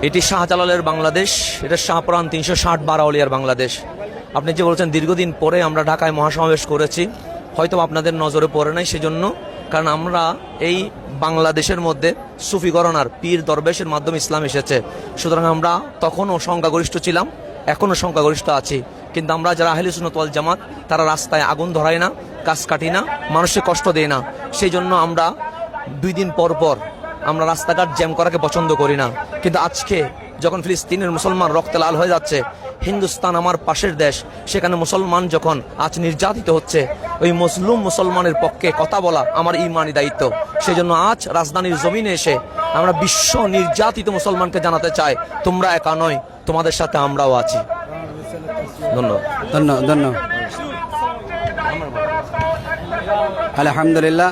এটি শাহজালালের বাংলাদেশ, এটা শাহপুরান 360 বারাউলিয়ার বাংলাদেশ। আপনি যে বলছেন দীর্ঘদিন পরে আমরা ঢাকায় মহাসমাবেশ করেছি, হয়তো আপনাদের নজরে পড়ে নাই সেজন্য, কারণ আমরা এই বাংলাদেশের মধ্যে সুফি গণনার পীর দরবেশের মাধ্যমে ইসলাম এসেছে। সুতরাং আমরা তখনও সংখ্যাগরিষ্ঠ ছিলাম, এখনও সংখ্যাগরিষ্ঠ আছি। কিন্তু আমরা যারা আহলে সুন্নাত ওয়াল জামাত, তারা রাস্তায় আগুন ধরাই না, গাছ কাটি না, মানুষকে কষ্ট দেয় না। সেই জন্য আমরা 2 দিন পর পর আমরা রাস্তাঘাট জ্যাম করাকে পছন্দ করি না। কিন্তু আজকে যখন ফিলিস্তিনের মুসলমান রক্তে লাল হয়ে যাচ্ছে, হিন্দুস্তান আমার পাশের দেশ, সেখানে মুসলমান যখন আজ নির্যাতিত হচ্ছে, ওই মুসলিম মুসলমানের পক্ষে কথা বলা আমার ইমানি দায়িত্ব। সেই জন্য আজ রাজধানীর জমিনে এসে আমরা বিশ্ব নির্যাতিত মুসলমানকে জানাতে চাই, তোমরা একা নয়, তোমাদের সাথে আমরাও আছি। ধন্যবাদ। ধন্যবাদ। আলহামদুলিল্লাহ।